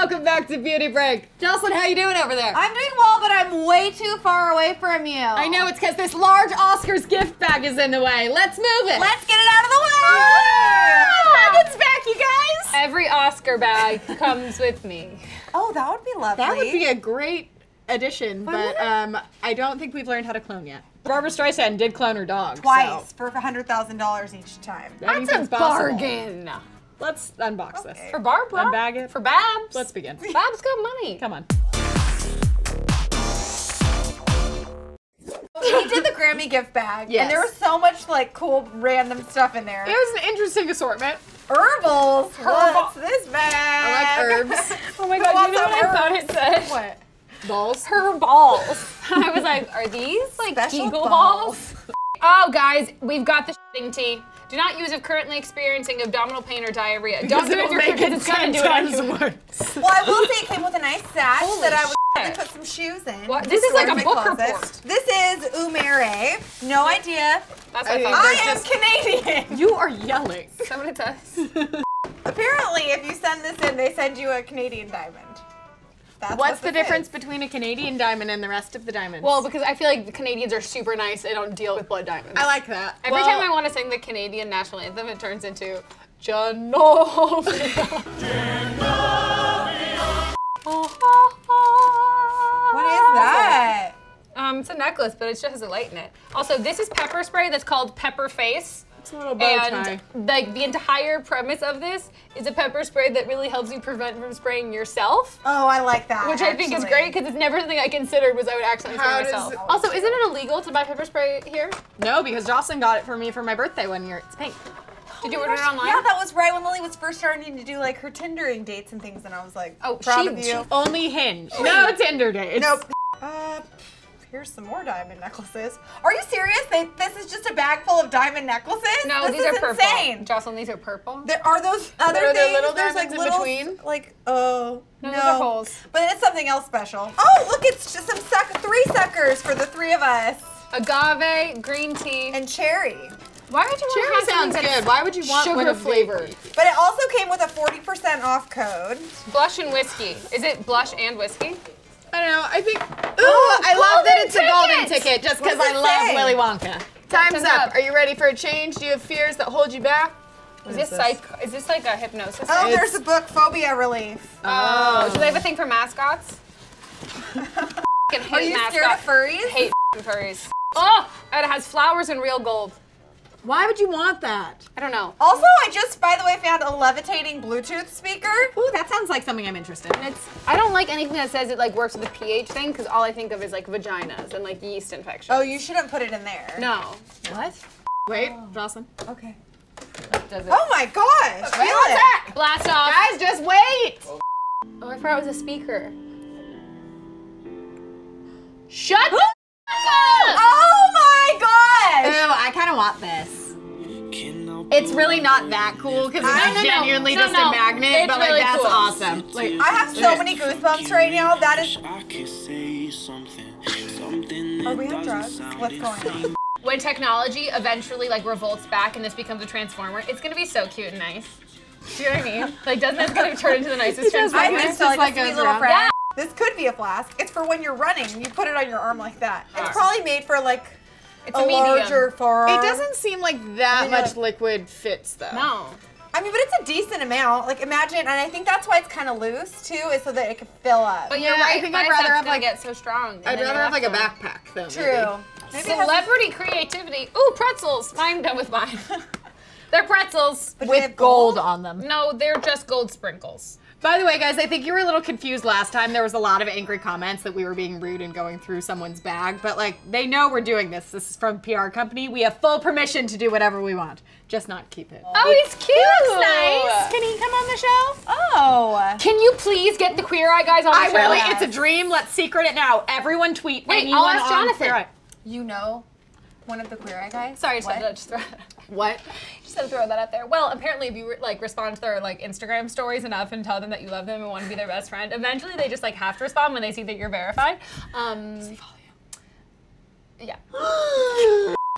welcome back to Beauty Break. Jocelyn, how you doing over there? I'm doing well, but I'm way too far away from you. I know, it's because this large OSCARS gift bag is in the way. Let's move it. Let's get it out of the way. Megan's back, you guys. Every Oscar bag comes with me. Oh, that would be lovely. That would be a great addition, but I don't think we've learned how to clone yet. Barbara Streisand did clone her dog. Twice for $100,000 each time. That's a bargain. Let's unbox this. For Barbara. Unbag it. For Babs. Let's begin. Babs got money. Come on. We did the Grammy gift bag, Yes. and there was so much like cool random stuff in there. It was an interesting assortment. Herbals. What's this bag? I like herbs. Oh my god, you know what I thought it said? What? Balls. Herbal Balls. I was like, are these like Special Eagle balls? balls? Oh guys, we've got the shitting tea. Do not use if currently experiencing abdominal pain or diarrhea. Don't do it if you're because it's gonna do it anyway. Well, I will say it came with a nice sash Holy that I would shit. put some shoes in. What? This is like a My book closet. report. This is Umere. No idea. That's what I I thought. am Canadian. You are yelling. Is that what it says? Apparently, if you send this in, they send you a Canadian diamond. That's What's what the this difference is. between a Canadian diamond and the rest of the diamonds? Well, because I feel like the Canadians are super nice. They don't deal with blood diamonds. I like that. Every time I want to sing the Canadian national anthem, it turns into Genovia. What is that? It's a necklace, but it just has a light in it. Also, this is pepper spray that's called Pepper Face. It's a little bow tie. And like the entire premise of this is a pepper spray that really helps you prevent from spraying yourself. Oh, I like that. Which I think is great because it's never something I considered was I would accidentally spray myself. Also, isn't it illegal to buy pepper spray here? No, because Jocelyn got it for me for my birthday one year. It's pink. Did you order it online? Yeah, that was right when Lily was first starting to do like her Tindering dates and things, and I was like, Oh, proud of you. Only Hinge. No Tinder dates. Nope. Here's some more diamond necklaces. Are you serious? This is just a bag full of diamond necklaces? No, this these is are purple. insane. Jocelyn, these are purple. There are those other Are there things. little There's like diamonds in little, between? like no, those are holes. But it's something else special. Oh, look, it's just some three suckers for the three of us. Agave, green tea. And cherry. Why would you Cherry want to have sounds something good. that's Why would you want sugar one of flavored? But it also came with a 40% off code. Blush and whiskey. Is it blush and whiskey? I don't know. I think. Ooh, I love that it's a golden ticket just because What I does it love say? Willy Wonka. Time's up. Are you ready for a change? Do you have fears that hold you back? Is this like a hypnosis? Oh, there's a book, Phobia Relief. Oh, do they have a thing for mascots? Are you scared of furries? Hate furries. Oh, and it has flowers and real gold. Why would you want that? I don't know. Also, I just, by the way, found a levitating Bluetooth speaker. Ooh, that sounds like something I'm interested in. I don't like anything that says it like works with the pH thing because all I think of is like vaginas and like yeast infections. Oh, you shouldn't put it in there. No. What? Wait, Jocelyn. Okay. Does it? Oh my gosh. Feel it. Blast off. Guys, just wait! Oh, I forgot it was a speaker. Shut the up! Oh my gosh. Ooh, I kind of want this. It's really not that cool because it's genuinely just a magnet, It's but like really that's cool. awesome. Like, I have so many goosebumps right now. That is. Are we on drugs? What's going on? When technology eventually like revolts back and this becomes a transformer, it's gonna be so cute and nice. Do you know what I mean? Like, doesn't this gonna turn into the nicest I transformer? think so, like a sweet little friend. Yeah. This could be a flask. It's for when you're running. You put it on your arm like that. It's Alright. probably made for like It's a a medium. larger forearm. it doesn't seem like that And then much liquid fits though. No. I mean, but it's a decent amount. Like, imagine, and I think that's why it's kind of loose too, is so that it can fill up. But you're Yeah, I right. think I'd rather have, like- get so strong. I'd rather have like a backpack though. True. Maybe it has- Celebrity creativity. Ooh, pretzels. I'm done with mine. They're pretzels. But do they With have gold on them. No, they're just gold sprinkles. By the way, guys, I think you were a little confused last time. There was a lot of angry comments that we were being rude and going through someone's bag, but like, they know we're doing this. This is from PR company. We have full permission to do whatever we want. Just not keep it. Oh, he's cute. He looks nice. Can he come on the show? Oh. Can you please get the Queer Eye guys on the I show? really, it's a dream. Let's secret it now. Everyone tweet Wait, anyone I'll ask on Jonathan. Queer Eye. You know one of the Queer Eye guys? Sorry, just What? had to just throw that. What? Just had to throw that out there. Well, apparently, if you like respond to their like Instagram stories enough and tell them that you love them and want to be their best friend, eventually they just like have to respond when they see that you're verified. Yeah.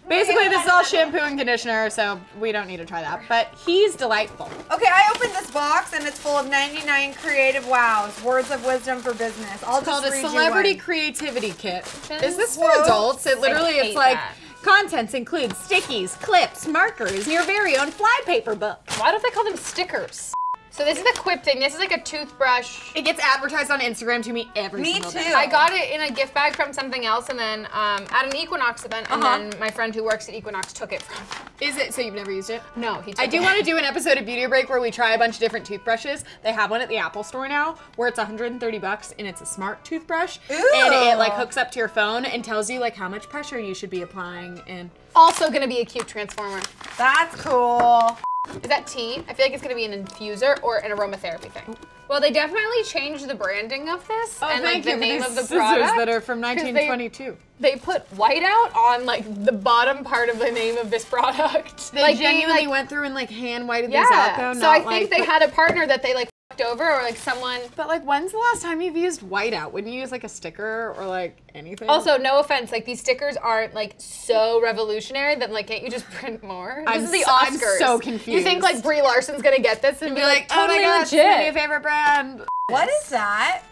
Basically, this is all shampoo and conditioner, so we don't need to try that. But he's delightful. Okay, I opened this box and it's full of 99 creative wows, words of wisdom for business. I'll It's called a just read you Celebrity one. Creativity Kit. Is this for Quotes? adults? It literally, hate it's like, that. contents include stickies, clips, markers, and your very own flypaper book. Why don't they call them stickers? So this is the Quip thing. This is like a toothbrush. It gets advertised on Instagram to me every single day. too. I got it in a gift bag from something else, and then at an Equinox event, and then my friend who works at Equinox took it from. Is it, so you've never used it? No, he took I it. do want to do an episode of Beauty Break where we try a bunch of different toothbrushes. They have one at the Apple store now where it's $130 and it's a smart toothbrush. Ooh. And it like hooks up to your phone and tells you like how much pressure you should be applying and Also gonna be a cute transformer. That's cool. Is that tea? I feel like it's gonna be an infuser or an aromatherapy thing. Well, they definitely changed the branding of this and like the name of the product. that are from 1922. They put whiteout on like the bottom part of the name of this product. They like genuinely being, went through and like hand whited yeah. these out though. So not, I think they had a partner that they like fucked over or like someone. But like when's the last time you've used whiteout? Wouldn't you use like a sticker or like anything? Also, no offense, like these stickers aren't like so revolutionary that like can't you just print more? This is the I'm Oscars. so You confused. think like Brie Larson's gonna get this and be like, oh my totally god, it's my new legit? favorite brand. What is that?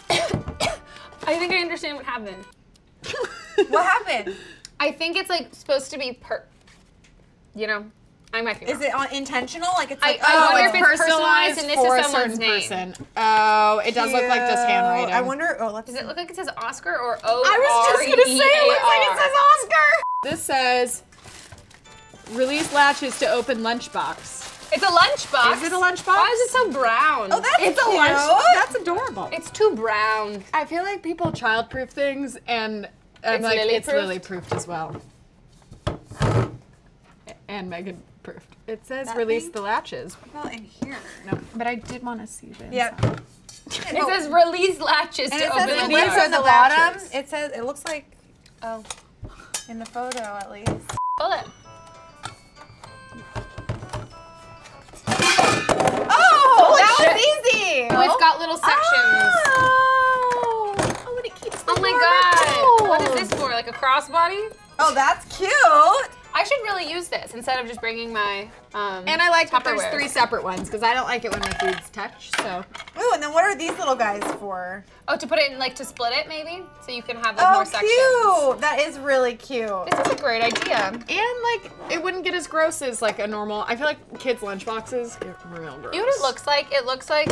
I think I understand what happened. What happened? I think it's like supposed to be you know, I might be wrong. Is it intentional? Like it's I like, wonder it's if it's personalized and this for is a someone's certain name. person. Oh, it does look like just handwriting. I wonder. Oh, let's. Does it look like it says Oscar or O-R-E-E-A-R? I was just gonna say it looks like it says Oscar. This says, release latches to open lunchbox. It's a lunchbox. Is it a lunchbox? Why is it so brown? Oh, that's It's a cute. lunch. That's adorable. It's too brown. I feel like people childproof things, and I'm It's like, it's lily-proofed? lily-proofed as well. And Megan proofed. It says That release thing? the latches. Well, in here. No, but I did want to see the Yep. inside. It says release latches And to it open says the the these links are on the the bottom. latches. It says it looks like in the photo at least. Pull it. Oh, that shit. was easy. Oh, it's got little sections. Oh, and it keeps the Oh my warm god. What is cold. this for? Like a crossbody? Oh, that's cute. I should really use this instead of just bringing my And I like that there's Tupperware. 3 separate ones because I don't like it when my foods touch. So Ooh, and then what are these little guys for? Oh, to put it in like to split it maybe? So you can have like Oh, more sections. cute. That is really cute. This is a great idea. and like it wouldn't get as gross as like a normal. I feel like kids' lunchboxes get real gross. You know what it looks like? It looks like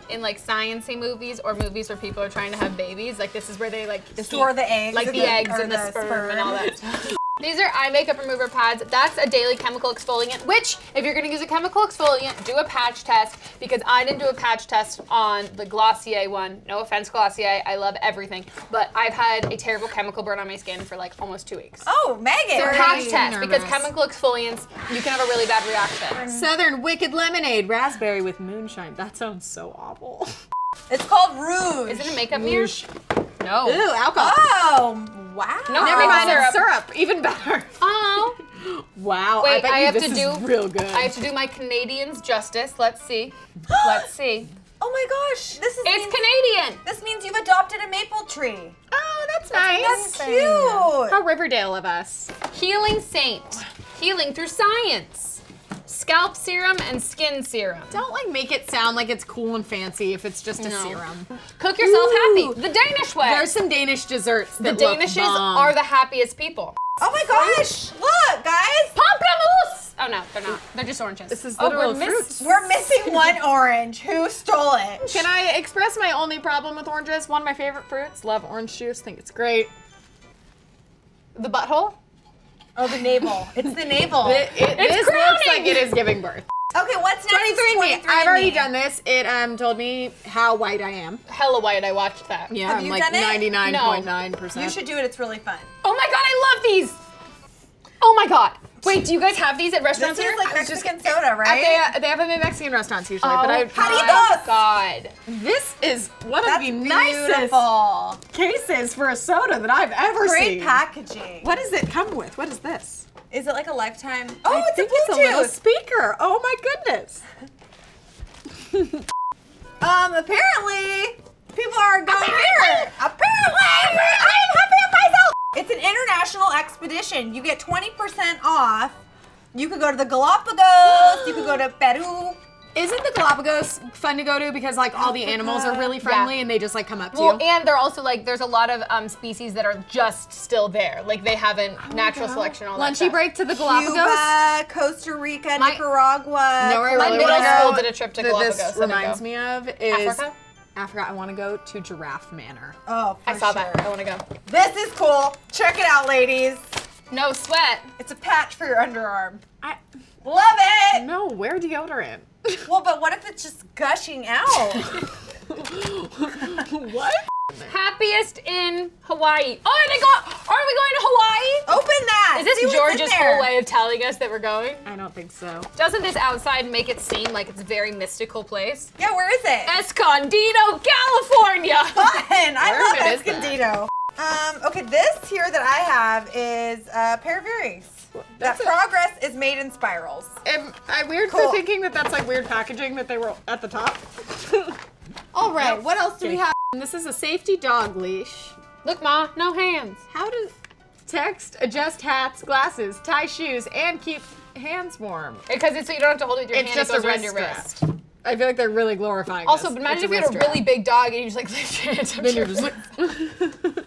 in like science-y movies or movies where people are trying to have babies. Like this is where they like Store keep, the eggs. like and the eggs or and the sperm and all that sperm. stuff. These are eye makeup remover pads. That's a daily chemical exfoliant, which if you're gonna use a chemical exfoliant, do a patch test because I didn't do a patch test on the Glossier one. No offense, Glossier, I love everything, but I've had a terrible chemical burn on my skin for like almost 2 weeks. Oh, Megan. So patch Very test because nervous. chemical exfoliants, you can have a really bad reaction. Southern Wicked Lemonade, raspberry with moonshine. That sounds so awful. It's called Rouge. Is it a makeup mirror? No. Ew, alcohol. Oh, wow. No, Never mind, syrup. it's syrup. Even better. Oh. Wow, Wait, I bet I you have this to is do- real good. I have to do my Canadians justice. Let's see. Let's see. Oh my gosh. This is It's Canadian. This means you've adopted a maple tree. Oh, that's nice. That's cute. How Riverdale of us. Healing Saint. Healing through science. Scalp serum and skin serum. Don't like make it sound like it's cool and fancy if it's just a No. serum. Cook yourself Ooh. happy. The Danish way. There's some Danish desserts The that look Danishes bomb. are the happiest people. Oh my gosh. Look, guys. Pamplemousse! Oh no, they're not. They're just oranges. This is oh, literal we're fruits. We're missing one orange. Who stole it? Can I express my only problem with oranges? One of my favorite fruits. Love orange juice. Think it's great. The butthole? Oh, the navel. It's the navel. This looks crowning. like it is giving birth. Okay, what's next? 23andMe. I've already done this. It told me how white I am. Hella white, I watched that. Yeah, Have I'm you like done it? 99.9%. You should do it. It's really fun. Oh my god, I love these! Oh my god. Wait, do you guys have these at This restaurants is here? like Mexican soda, right? They have them in Mexican restaurants usually, Oh, but I How God. this is one That's of the nicest beautiful. cases for a soda that I've ever Great seen. packaging. What does it come with? What is this? Is it like a lifetime? Oh, I it's think a it's a little Bluetooth. speaker. Oh my goodness. Apparently, people are going here. Apparently, I am happy with myself. It's an international International Expedition. You get 20% off. You could go to the Galapagos. You could go to Peru. Isn't the Galapagos fun to go to because like all the animals are really friendly and they just like come up to Well, you? and they're also like, there's a lot of species that are just still there. Like they haven't natural selection, all that Lunchy stuff. break to the Galapagos. Cuba, Costa Rica, Nicaragua. No, I My really middle wanna school go did a trip to that Galapagos. This I didn't reminds go. me of is Africa? Africa. I want to go to Giraffe Manor. Oh, for I saw sure. that. I want to go. This is cool. Check it out, ladies. No sweat. It's a patch for your underarm. I Love it. no, wear deodorant. Well, but what if it's just gushing out? What? Happiest in Hawaii. Oh, are we going to Hawaii? Open that. Is this See what's in George's there. whole way of telling us that we're going? I don't think so. Doesn't this outside make it seem like it's a very mystical place? Yeah, where is it? Escondido, California. Fun. I Where love even is that? Escondido. Okay, this here that I have is a pair of earrings. That That's progress is made in spirals. Am I weird Cool. for thinking that that's like weird packaging that they were at the top? All right, what else do we have? This is a safety dog leash. Look, Ma, no hands. How to text, adjust hats, glasses, tie shoes, and keep hands warm. Because it's so you don't have to hold it with your It's hand, just it goes a around wrist your strap. wrist. I feel like they're really glorifying Also, this. but imagine It's if you had a wrist really big dog and you just like lift your hands up Then to you're your just like,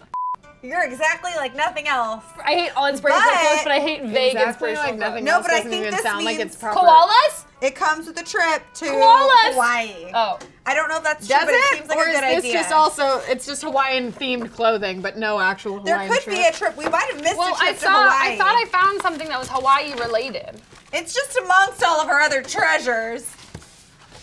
You're exactly like nothing else. I hate all inspirational But- quotes, but I hate vague exactly inspirational like nothing quotes. No, else but I doesn't think even this sound like means it's proper. Koalas? It comes with a trip to Koalas! Hawaii. Oh. I don't know if that's true, Does but it? it seems like or a good is this idea. just also, it's just Hawaiian themed clothing, but no actual there Hawaiian could trip? be a trip. We might have missed Well, a trip I to thought Hawaii. I found something that was Hawaii related. It's just amongst all of our other treasures.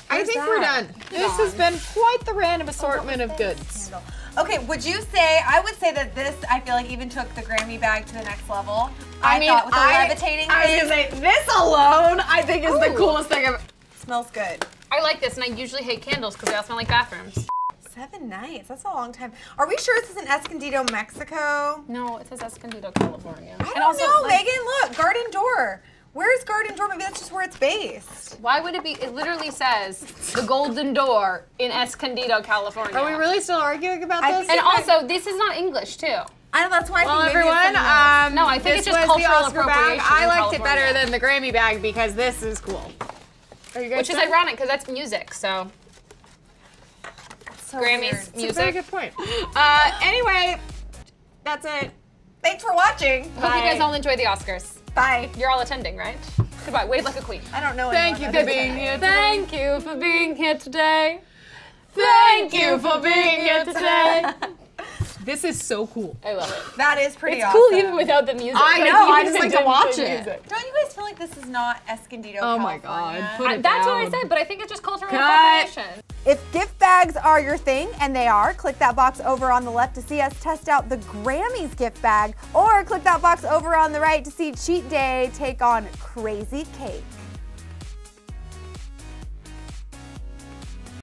I think we're done. This has been quite the random assortment of goods. Okay, I would say that this, I feel like even took the Grammy bag to the next level. I mean, thought with the I levitating I was thing, gonna say, this alone, I think is the Ooh. coolest thing I've. smells good. I like this, and I usually hate candles because they all smell like bathrooms. 7 nights, that's a long time. Are we sure this is in Escondido, Mexico? No, it says Escondido, California. I don't know, Megan, look, garden door. Where's garden door? Maybe that's just where it's based. Why would it be? It literally says the Golden Door in Escondido, California. Are we really still arguing about I this? think And also, this is not English too. I know, that's why Well, I think maybe everyone, it's something else. No, I think this it's just was the cultural Oscar bag. appropriation I in liked it better California. than the Grammy bag because this is cool. Are you guys Which is done? ironic because that's music, so. So Grammys, weird. It's a very music. good point. Anyway, that's it. Thanks for watching. Hope you guys all enjoy the Oscars. Bye. You're all attending, right? Goodbye. Wave like a queen. I don't know Thank anyone you that for is being in it. here. Thank you for being here today. Thank you for being here today. This is so cool. I love it. That is pretty It's awesome. cool even without the music. I Like, know, even I if just it like to didn't watch play it. music. Don't you guys feel like this is not Escondido, Oh my California? God. Put it That's what I down. said, but I think it's just cultural Cut. appropriation. If gift bags are your thing, and they are, click that box over on the left to see us test out the Grammys gift bag, or click that box over on the right to see Cheat Day take on Crazy Cake.